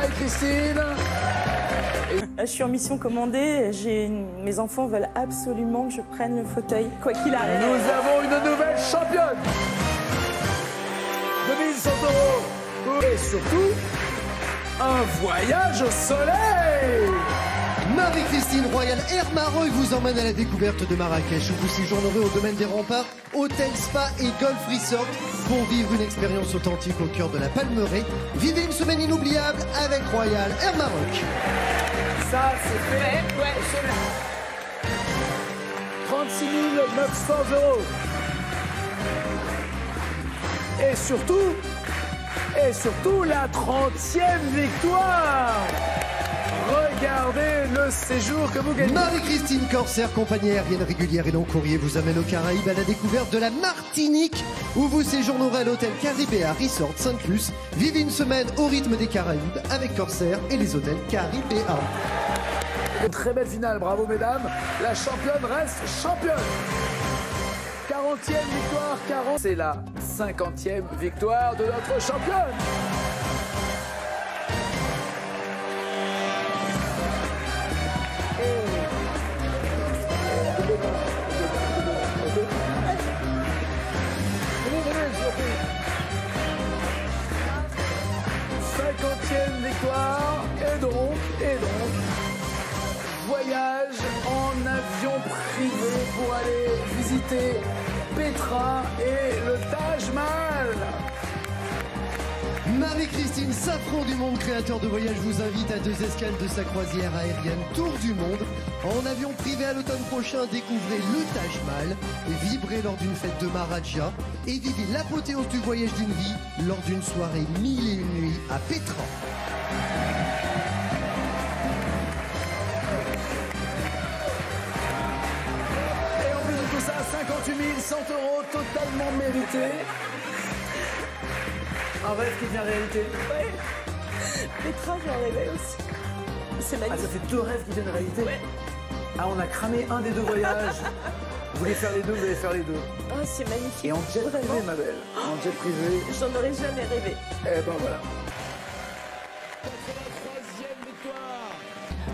Marie-Christine. Je suis en mission commandée, mes enfants veulent absolument que je prenne le fauteuil, quoi qu'il arrive. Nous avons une nouvelle championne. 2100 €. Et surtout, un voyage au soleil. Marie-Christine Royal Air Maroc vous emmène à la découverte de Marrakech où vous séjournerez au domaine des remparts, hôtel, spa et golf resort pour vivre une expérience authentique au cœur de la Palmeraie. Vivez une semaine inoubliable avec Royal Air Maroc. Ça, c'est fait. Ouais, c'est là. 36 900 €. Et surtout, la 30e victoire. Regardez le séjour que vous gagnez. Marie-Christine Corsair, compagnie aérienne régulière et non courrier, vous amène aux Caraïbes à la découverte de la Martinique, où vous séjournerez à l'hôtel Caribéa Resort Sainte-Luce. Vivez une semaine au rythme des Caraïbes avec Corsair et les hôtels Caribéa. Une très belle finale, bravo mesdames. La championne reste championne. 40e victoire, 40. C'est la 50e victoire de notre championne. Victoire et donc, voyage en avion privé pour aller visiter Petra et le Taj Mahal. Marie-Christine, Safran du Monde, créateur de voyage, vous invite à 2 escales de sa croisière aérienne Tour du Monde. En avion privé à l'automne prochain, découvrez le Taj Mahal, vibrez lors d'une fête de Maharaja et vivez l'apothéose du voyage d'une vie lors d'une soirée 1001 nuits à Petra. Et en plus de tout ça, 58 100 € totalement mérité. Un rêve qui devient réalité. Ouais. Petra, j'en rêvais aussi. C'est magnifique. Ah, ça fait 2 rêves qui deviennent réalité. Ouais. Ah, on a cramé un des 2 voyages. Vous voulez faire les deux, vous allez faire les deux. Oh, c'est magnifique. Et en jet privé, Vraiment. ma belle. En jet privé. J'en aurais jamais rêvé. Eh ben voilà.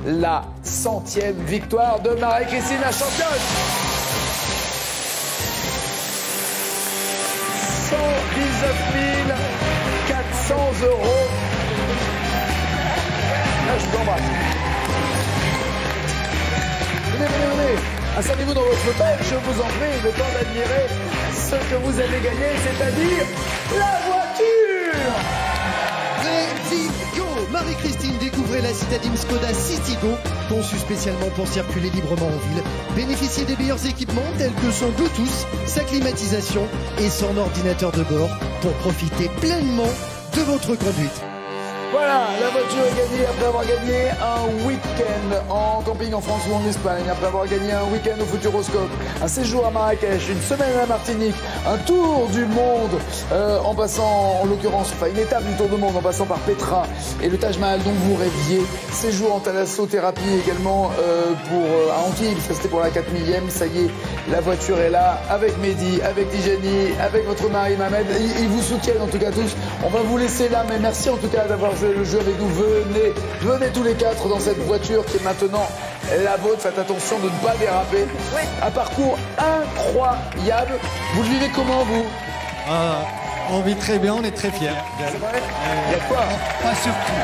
La 100e victoire de Marie-Christine, la championne. 119 400 €. Là, je vous embrasse. Venez. Installez-vous dans votre fauteuil, je vous en prie, le temps d'admirer ce que vous avez gagné, c'est-à-dire la voiture. Ready Go! Marie-Christine, découvrez la citadine Skoda Citigo, conçue spécialement pour circuler librement en ville. Bénéficiez des meilleurs équipements tels que son Bluetooth, sa climatisation et son ordinateur de bord pour profiter pleinement de votre conduite. Voilà, la voiture est gagnée après avoir gagné un week-end en camping en France ou en Espagne, après avoir gagné un week-end au Futuroscope, un séjour à Marrakech, une semaine à la Martinique, un tour du monde en passant, en l'occurrence, enfin une étape du tour du monde en passant par Petra et le Taj Mahal dont vous rêviez, séjour en thalassothérapie également à Antibes, parce que c'était pour la 4000e, ça y est, la voiture est là, avec Mehdi, avec Tijani, avec votre mari Mohamed, ils vous soutiennent en tout cas tous, on va vous laisser là, mais merci en tout cas d'avoir joué le jeu avec nous. Venez tous les 4 dans cette voiture qui est maintenant la vôtre. Faites attention de ne pas déraper. Ouais. Un parcours incroyable. Vous le vivez comment, vous? On vit très bien, on est très fiers. C'est vrai? Il y a de quoi? Pas surtout.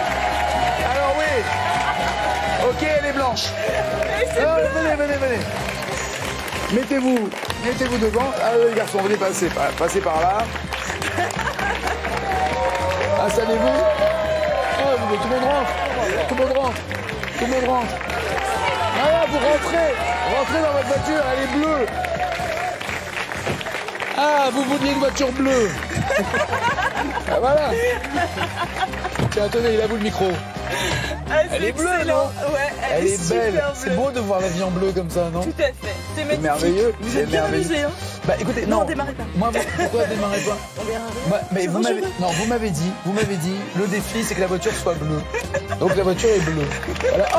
Alors oui. Ok, elle est blanche. Venez. Mettez-vous devant. Allez les garçons, venez passez par là. Installez-vous. Oh, tout le monde rentre. Voilà, vous rentrez dans votre voiture, elle est bleue. Ah, vous vouliez une voiture bleue. Ah, voilà. Tiens, tenez, il a vous le micro. Ah, Elle est bleue, excellent. non? Ouais, Elle est belle. super C'est bleue. beau de voir la vie en bleu comme ça, non? Tout à fait. C'est magnifique. merveilleux. Vous C'est êtes bien merveilleux. amusés, hein? Bah écoutez, Non, non. démarrez pas. Moi, pourquoi démarrez pas? On verra rien. Bah, mais C'est dangereux. vous m'avez dit, le défi c'est que la voiture soit bleue. Donc la voiture est bleue. Voilà. Oh!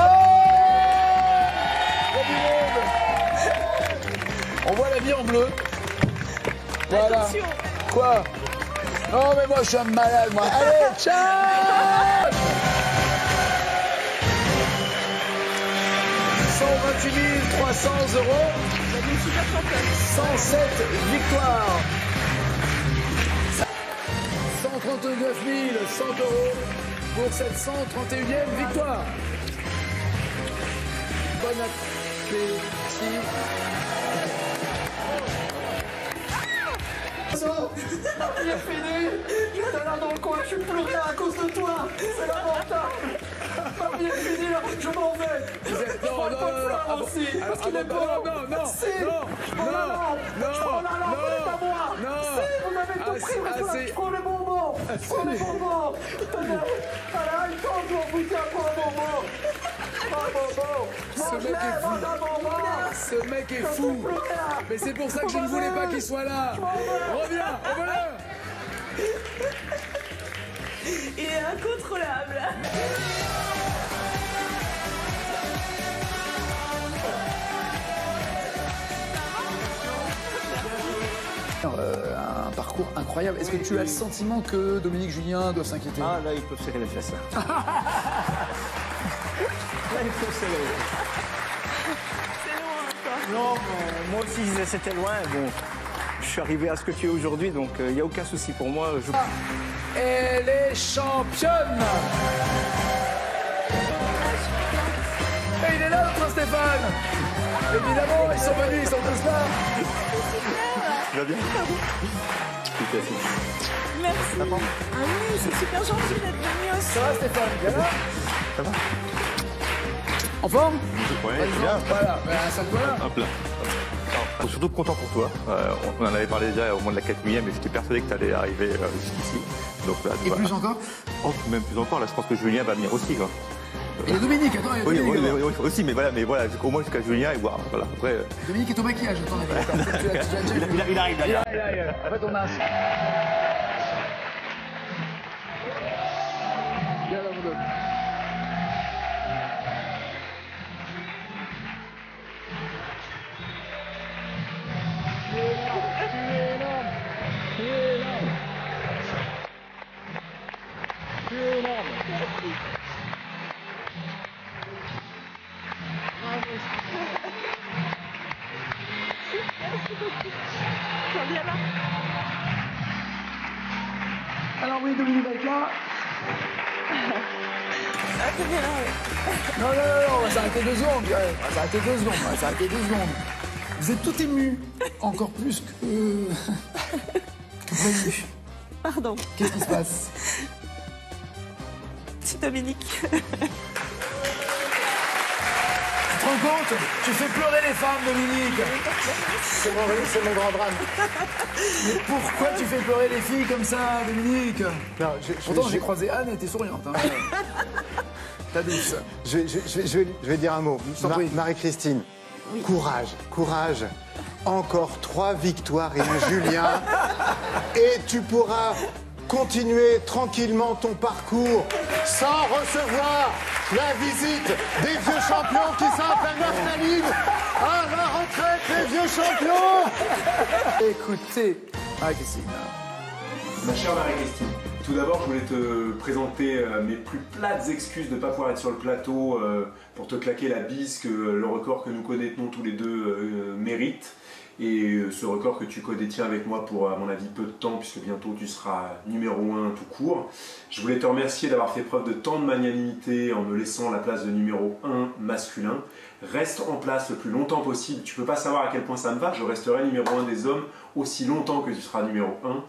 Il y a du monde. On voit la vie en bleu. Voilà. Attention. Quoi? Non mais moi je suis un malade moi. Allez, ciao! 300 euros. 107 victoires. 139 100 euros pour cette 131e victoire. Bon appétit. Il est fini. J'étais là dans le coin, je suis plus rien à cause de toi. C'est lamentable. Il est fini là, je m'en vais. Je prends le pot de fleurs aussi, parce qu'il est beau. Non, Si, je prends la lampe. Je prends la lampe, elle est à moi. Si, vous m'avez tout pris, mais je prends les bonbons. Je prends les bonbons. Allez, il tombe mon bouquin, prends les bonbons. Prends les bonbons. Ce mec est fou. Mais c'est pour ça que je ne voulais pas qu'il soit là. Reviens, envoie-le. Il est incontrôlable. Un parcours incroyable. Est-ce que tu as le sentiment que Dominique Julien doit s'inquiéter? Ah, là, il peut serrer les fesses. Là, il faut serrer les fesses. C'est loin, Non, moi aussi, je disais c'était loin. Bon, je suis arrivé à ce que tu es aujourd'hui, donc il n'y a aucun souci pour moi. Elle est championne. Et il est là, notre Stéphane. Évidemment, ils sont venus, ils sont tous là. Tu vas bien? Merci. Ah oui, c'est super gentil d'être venu aussi. Ça va, Stéphane? Bien là? Ça va? En forme? Ouais, bien. Voilà, ça te voilà. Hop là. Je suis surtout content pour toi. On en avait parlé déjà au moment de la 4e, mais j'étais persuadé que tu allais arriver jusqu'ici. Donc, là, Et voilà. plus encore? Oh, même plus encore. Là, je pense que Julien va venir aussi. Quoi. Et Dominique, attends, il y a Oui, Dominique. oui, aussi, mais voilà, au moins jusqu'à Julien et voir. Voilà. Après, Dominique est au maquillage, attends. Il arrive, là. En fait, on a un... Viens là, mon homme. Alors oui, Dominique va être là. Non, on va s'arrêter 2 secondes. Ouais, on va s'arrêter 2 secondes. On va s'arrêter 2 secondes. Vous êtes tout ému, encore plus que prévu. Pardon. Qu'est-ce qui se passe? Petit Dominique. Tu te rends compte? Tu fais pleurer les femmes, Dominique. C'est mon grand drame. Mais pourquoi tu fais pleurer les filles comme ça, Dominique? Non, Pourtant, j'ai croisé Anne et elle était souriante. Hein. T'as dit ça. Je vais dire un mot. t'en prie. Marie-Christine, courage, courage. Encore 3 victoires et un Julien. Et tu pourras continuer tranquillement ton parcours sans recevoir la visite des vieux champions qui sont à Naftaline. À la retraite, les vieux champions. Écoutez, Marie-Christine. Ma chère Marie-Christine, tout d'abord, je voulais te présenter mes plus plates excuses de ne pas pouvoir être sur le plateau pour te claquer la bise que le record que nous connaissons tous les deux mérite. Et ce record que tu co-détiens avec moi pour, à mon avis, peu de temps, puisque bientôt tu seras numéro 1 tout court. Je voulais te remercier d'avoir fait preuve de tant de magnanimité en me laissant la place de numéro 1 masculin. Reste en place le plus longtemps possible. Tu ne peux pas savoir à quel point ça me va. Je resterai numéro 1 des hommes aussi longtemps que tu seras numéro 1.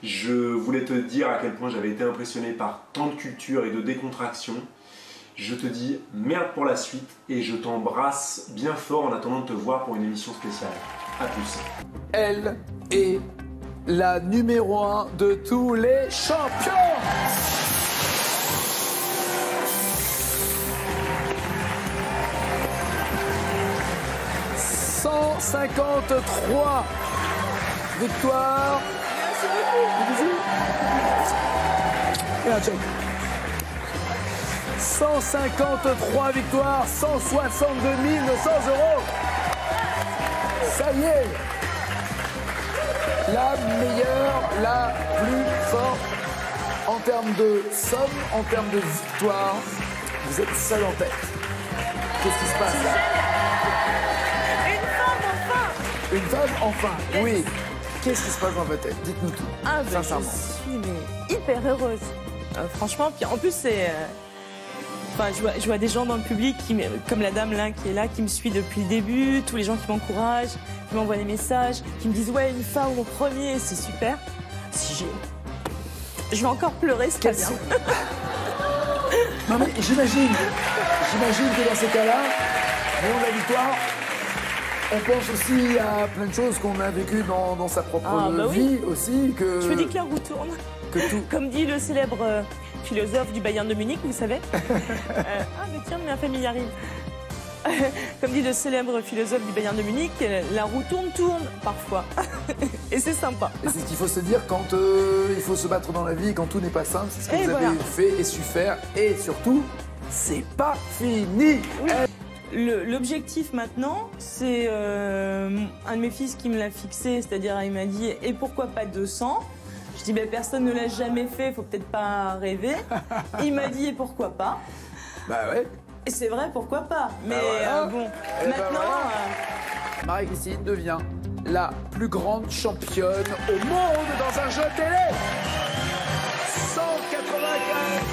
Je voulais te dire à quel point j'avais été impressionné par tant de culture et de décontraction. Je te dis merde pour la suite et je t'embrasse bien fort en attendant de te voir pour une émission spéciale. A plus. Elle est la numéro 1 de tous les champions. « 153 victoires. » Et un check. 153 victoires, 162 900 euros. Ça y est, la meilleure, la plus forte en termes de somme, en termes de victoire. Vous êtes seul en tête. Qu'est-ce qui se passe là? Une femme, enfin. Oui. Qu'est-ce qui se passe dans votre tête? Dites-nous tout. Ah, ben, sincèrement. je suis hyper heureuse. Franchement, puis en plus, c'est... Enfin, je vois des gens dans le public, comme la dame là qui est là, qui me suit depuis le début, tous les gens qui m'encouragent, qui m'envoient des messages, qui me disent ouais, une femme au premier, c'est super. Si je vais encore pleurer, c'est pas bien. Non mais j'imagine que dans ces cas-là, au moment de la victoire, on pense aussi à plein de choses qu'on a vécues dans sa propre vie aussi. Que... Je veux dire que la roue tourne. Que tout... Comme dit le célèbre philosophe du Bayern de Munich, vous savez. Ah mais tiens, ma famille arrive. Comme dit le célèbre philosophe du Bayern de Munich, la roue tourne parfois. Et c'est sympa. Et c'est ce qu'il faut se dire quand il faut se battre dans la vie, quand tout n'est pas simple. C'est ce que vous avez fait et su faire. Et surtout, c'est pas fini. Oui. L'objectif maintenant, c'est un de mes fils qui me l'a fixé, c'est-à-dire il m'a dit « et pourquoi pas 200 ?» Je dis ben, « personne ne l'a jamais fait, faut peut-être pas rêver. » Il m'a dit « et pourquoi pas ?» Bah ouais. Et c'est vrai, pourquoi pas. Mais voilà. bon, et maintenant... voilà. Marie-Christine devient la plus grande championne au monde dans un jeu télé. 195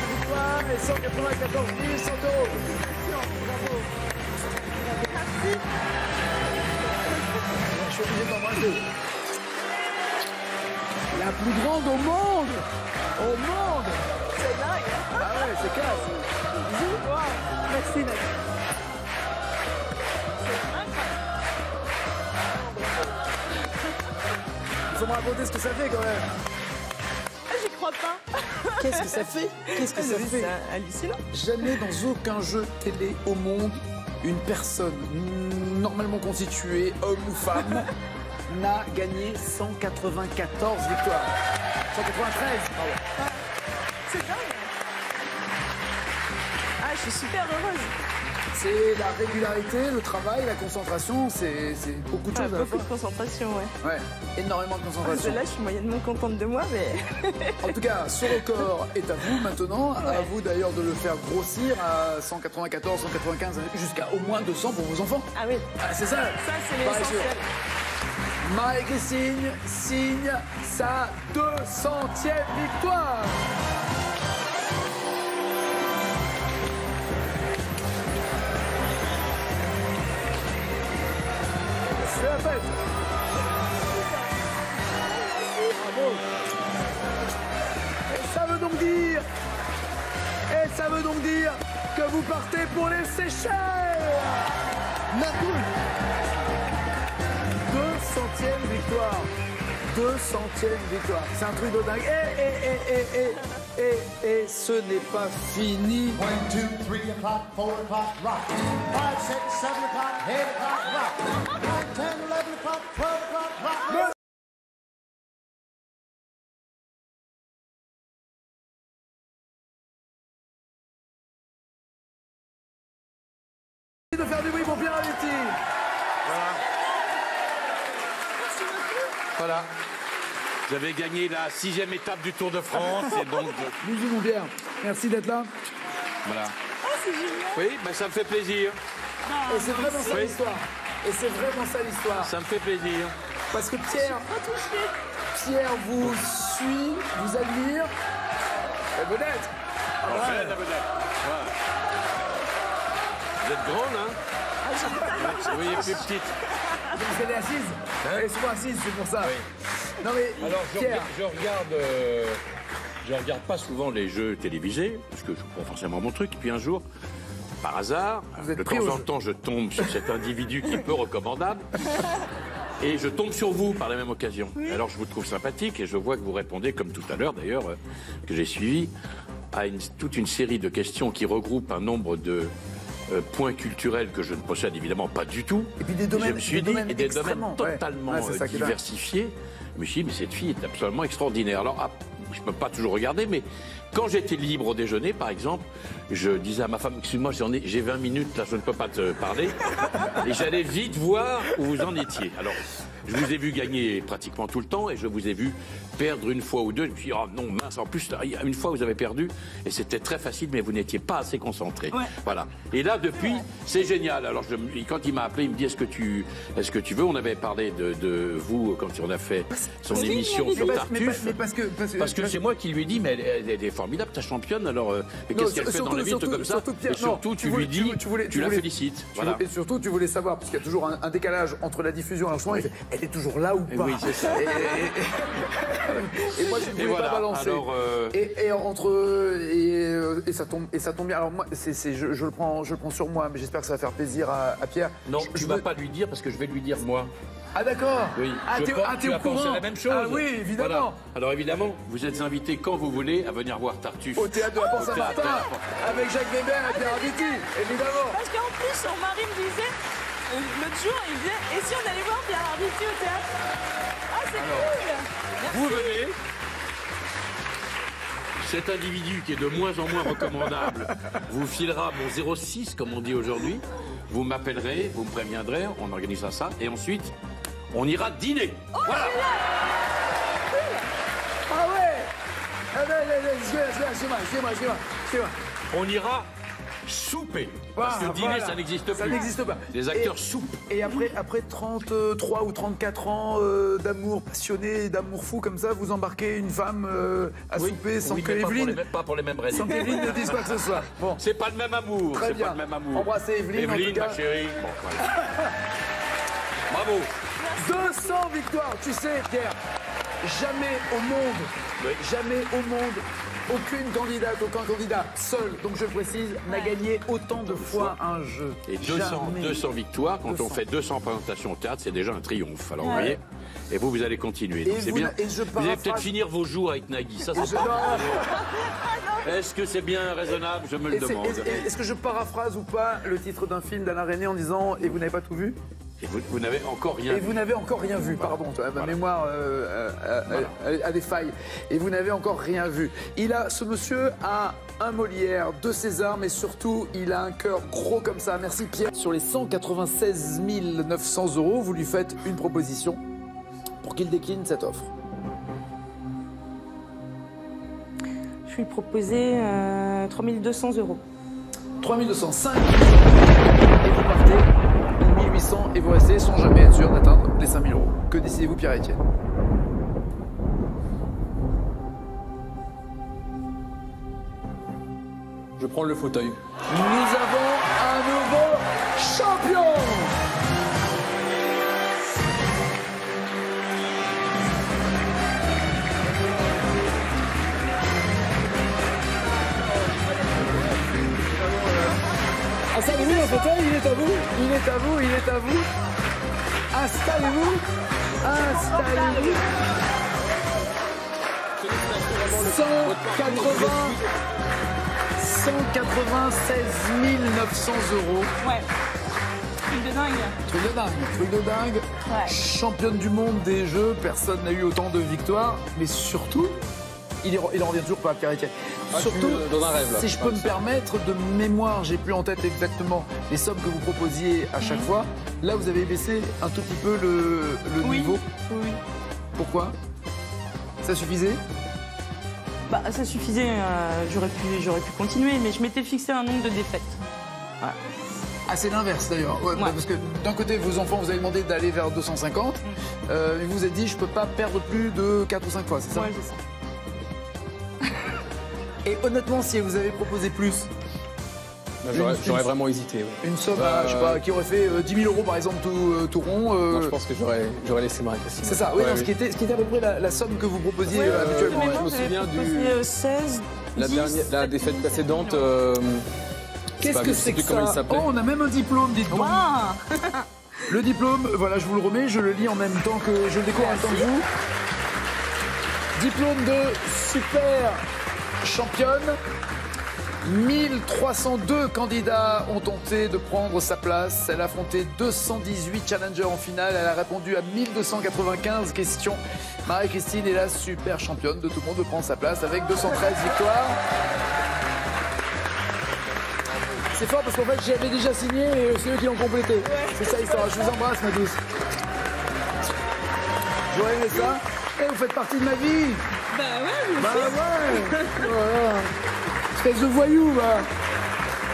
victoires et 194 100 euros. Bravo. Merci. Je suis obligé d'embrasser. La plus grande au monde. Au monde. C'est dingue. Ah ouais, c'est classe. Wow. Merci, Nathalie. Il faut me raconter ce que ça fait quand même. Ah, j'y crois pas. Qu'est-ce que ça fait? Qu'est-ce que ça fait? C'est hallucinant. Jamais dans aucun jeu télé au monde, une personne normalement constituée, homme ou femme, n'a gagné 194 victoires. 193, pardon. C'est dingue. Ah, je suis super heureuse. C'est la régularité, le travail, la concentration, c'est beaucoup de choses à la Beaucoup fois. de concentration, ouais. Ouais, énormément de concentration. Là, je suis moyennement contente de moi, mais... En tout cas, ce record est à vous maintenant. Ouais. À vous d'ailleurs de le faire grossir à 194, 195, jusqu'à au moins 200 pour vos enfants. Ah oui. Ah, c'est ça. Ça, c'est l'essentiel. Marie-Christine signe sa 200e victoire. C'est la fête. Bravo. Et ça veut donc dire que vous partez pour les Seychelles. Napoule. 200e victoire. 200e victoire. C'est un truc de dingue. Et ce n'est pas fini. 1, 2, 3 o'clock, 4 o'clock, rock. 5, 6, 7 o'clock, 8 o'clock, rock. 9, 10, 11 o'clock, 12 o'clock, rock. De faire du bruit pour Pierre Aletti. Voilà. Vous avez gagné la 6e étape du Tour de France et donc... Bisous mon Pierre. Merci d'être là. Voilà. Oh, c'est génial. Oui, ben ça me fait plaisir. Et c'est vraiment ça l'histoire. Et c'est vraiment ça l'histoire. Ça me fait plaisir. Parce que Pierre vous suit, vous admire. La vedette. Ah ouais. La vedette. Voilà. Vous êtes grande, hein? Oui, plus petite. Vous êtes assise. Elle est souvent assise, c'est pour ça. Oui. Non mais alors, Pierre. Je regarde pas souvent les jeux télévisés, parce que je comprends forcément mon truc. Et puis un jour, par hasard, de temps en temps, je tombe sur cet individu qui est peu recommandable. Et je tombe sur vous par la même occasion. Oui. Alors je vous trouve sympathique et je vois que vous répondez, comme tout à l'heure d'ailleurs, que j'ai suivi, à toute une série de questions qui regroupent un nombre de points culturels que je ne possède évidemment pas du tout. Et puis des domaines, je me suis dit, et des domaines totalement diversifiés. Je me suis dit, mais cette fille est absolument extraordinaire. Alors, je ne peux pas toujours regarder, mais quand j'étais libre au déjeuner, par exemple, je disais à ma femme, excuse-moi, j'ai 20 minutes, là, je ne peux pas te parler. Et j'allais vite voir où vous en étiez. Alors, Je vous ai vu gagner pratiquement tout le temps et je vous ai vu perdre une fois ou deux. Et puis, oh non, mince, en plus, une fois vous avez perdu et c'était très facile, mais vous n'étiez pas assez concentré. Ouais. Voilà. Et là, depuis, c'est génial. Alors, quand il m'a appelé, il me dit est-ce que tu veux? On avait parlé de vous quand on a fait son émission sur Tartuffe. Mais parce que c'est moi qui lui ai dit, mais elle est formidable, ta championne. Alors, qu'est-ce qu'elle fait dans la vie, comme ça? Pierre, et surtout, tu lui dis, tu la félicites. Voilà. Et surtout, tu voulais savoir, parce qu'il y a toujours un décalage entre la diffusion et l'enregistrement. Elle est toujours là ou pas? Oui, c'est ça. Et moi, je ne voulais pas balancer. Alors, et ça tombe bien. Alors moi, je le prends sur moi, mais j'espère que ça va faire plaisir à Pierre. Non, tu ne vas pas lui dire parce que je vais lui dire moi. Ah d'accord. Oui. T'es au courant? C'est la même chose. Ah oui, évidemment. Voilà. Alors évidemment, vous êtes invités quand vous voulez à venir voir Tartuffe. Au théâtre de la Porte Saint-Martin, avec Jacques Weber et Pierre Arditi, évidemment. Parce qu'en plus, son mari me disait, l'autre jour, il disait, et si on allait voir Pierre Arditi au théâtre? Ah, c'est cool. Merci. Vous venez. Cet individu qui est de moins en moins recommandable vous filera mon 06, comme on dit aujourd'hui. Vous m'appellerez, vous me préviendrez, on organisera ça. Et ensuite, on ira dîner. Oh, voilà. Ah ouais. Excusez-moi. On ira souper. Parce que dîner, ça n'existe plus. Ça n'existe pas. Les acteurs soupent. Et après 33 ou 34 ans d'amour passionné, d'amour fou comme ça, vous embarquez une femme à souper sans que Evelyne... Pas pour les mêmes raisons. Sans qu'Evelyne ne dise quoi que ce soit. Bon. C'est pas le même amour. Très bien. Pas le même amour. Embrassez Evelyne, en tout cas. Ma chérie. Bon, voilà. Bravo. 200 victoires, tu sais, Pierre. Jamais au monde, aucune candidate, aucun candidat seul, donc je précise, n'a gagné autant de fois un jeu. Et 200 victoires, quand on fait 200 présentations au théâtre, c'est déjà un triomphe. Alors vous voyez, et vous allez continuer. Donc c'est bien. Vous allez peut-être finir vos jours avec Nagui. Ça, c'est pas... Est-ce que c'est bien raisonnable? Je me le demande. Est-ce que je paraphrase ou pas le titre d'un film d'Alain Resnais en disant « Et vous n'avez pas tout vu ?» Et vous n'avez encore rien vu. Et vous n'avez encore rien vu, pardon, ma mémoire a des failles. Et vous n'avez encore rien vu. Ce monsieur a un Molière, 2 Césars, mais surtout, il a un cœur gros comme ça. Merci Pierre. Sur les 196 900 €, vous lui faites une proposition pour qu'il décline cette offre. Je lui ai proposé 3200 €. 3205 et vous partez. 1800 et vous restez sans jamais être sûr d'atteindre les 5000 €. Que décidez-vous, Pierre-Étienne? Je prends le fauteuil. Nous avons un nouveau champion! Installez-vous dans le fauteuil, il est à vous. Installez-vous. 196 900 €. Ouais. Truc de dingue. Ouais. Championne du monde des jeux, personne n'a eu autant de victoires, mais surtout, il en revient toujours pas, Pierre-Étienne. Surtout, dans un rêve, là. si je peux me permettre, de mémoire, j'ai plus en tête exactement les sommes que vous proposiez à chaque fois. Là, vous avez baissé un tout petit peu le niveau. Oui. Pourquoi? Ça suffisait? Bah, ça suffisait, j'aurais pu continuer, mais je m'étais fixé un nombre de défaites. Ouais. Ah, c'est l'inverse d'ailleurs. Ouais. Parce que d'un côté, vos enfants, vous avez demandé d'aller vers 250. Et vous vous êtes dit, je peux pas perdre plus de 4 ou 5 fois, c'est ça? Ouais, c'est ça. Et honnêtement, si vous avez proposé plus, j'aurais vraiment hésité. Ouais. Une somme, je sais pas, qui aurait fait 10 000 € par exemple, tout rond. Non, je pense que j'aurais laissé Marie-Christine. C'est ça, oui, ce qui était à peu près la somme que vous proposiez habituellement. Je me souviens du 16, la défaite précédente. Qu'est-ce que c'est que ça? Oh, on a même un diplôme, dites donc. Le diplôme, voilà, je vous le remets, je le lis en même temps que je le découvre en même temps que vous. Diplôme de super championne. 1302 candidats ont tenté de prendre sa place. Elle a affronté 218 challengers en finale. Elle a répondu à 1295 questions. Marie-Christine est la super championne de tout le monde de prendre sa place avec 213 victoires. C'est fort parce qu'en fait j'avais déjà signé et c'est eux qui l'ont complété. C'est ça l'histoire. Je vous embrasse, ma douce. J'aurais aimé ça. Et vous faites partie de ma vie. Bah ouais, Bah ouais. Voilà. Espèce de voyou, va.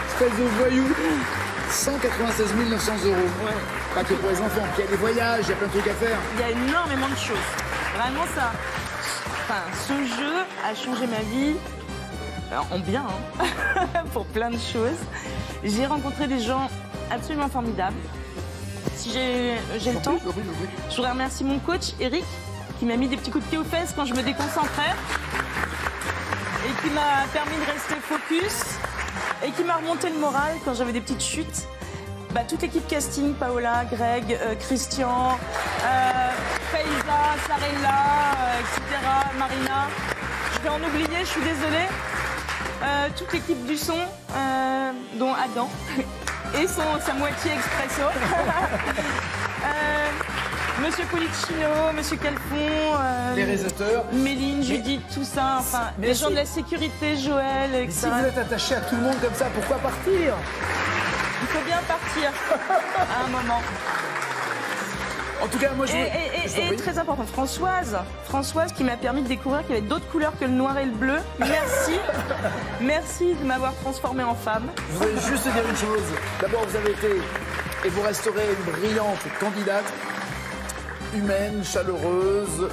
Espèce de voyou. 196 900 €. Ouais. Pas que pour les enfants. Puis il y a des voyages, il y a plein de trucs à faire. Il y a énormément de choses. Vraiment ça. Enfin, ce jeu a changé ma vie. Alors, en bien, hein, pour plein de choses. J'ai rencontré des gens absolument formidables. Si j'ai le temps, je voudrais remercier mon coach, Eric, qui m'a mis des petits coups de pied aux fesses quand je me déconcentrais et qui m'a permis de rester focus et qui m'a remonté le moral quand j'avais des petites chutes. Bah, toute l'équipe casting, Paola, Greg, Christian, Faiza, Sarella, etc., Marina. Je vais en oublier, je suis désolée. Toute l'équipe du son, dont Adam et sa moitié expresso. Monsieur Policino, Monsieur Calfon, les réalisateurs, Méline, Judith, tout ça, enfin, les gens de la sécurité, Joël, etc. Si vous êtes attaché à tout le monde comme ça, pourquoi partir? Il faut bien partir à un moment. En tout cas, moi, Et très important, Françoise qui m'a permis de découvrir qu'il y avait d'autres couleurs que le noir et le bleu. Merci. Merci de m'avoir transformée en femme. Je voudrais juste dire une chose. D'abord, vous avez été, et vous resterez, une brillante candidate, humaine, chaleureuse,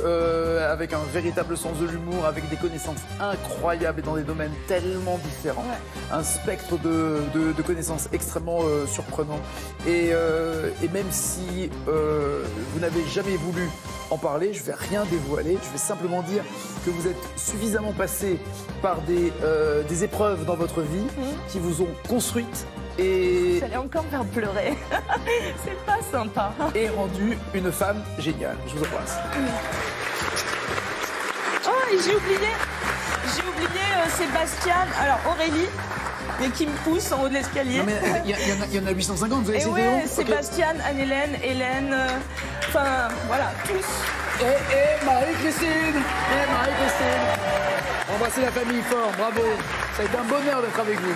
avec un véritable sens de l'humour, avec des connaissances incroyables et dans des domaines tellement différents. Ouais. Un spectre de connaissances extrêmement surprenant. Et même si vous n'avez jamais voulu en parler, je ne vais rien dévoiler, je vais simplement dire que vous êtes suffisamment passé par des épreuves dans votre vie qui vous ont construite. Et vous allez encore me faire pleurer. C'est pas sympa. Et rendu une femme géniale. Je vous embrasse. Oh, et j'ai oublié Sébastien, alors Aurélie, mais qui me pousse en haut de l'escalier. Non mais il y en a 850, vous avez cité ouais, Sébastien, Anne-Hélène, Hélène, enfin voilà, tous. Et Marie-Christine. Embrassez la famille fort, bravo. Ça a été un bonheur d'être avec vous.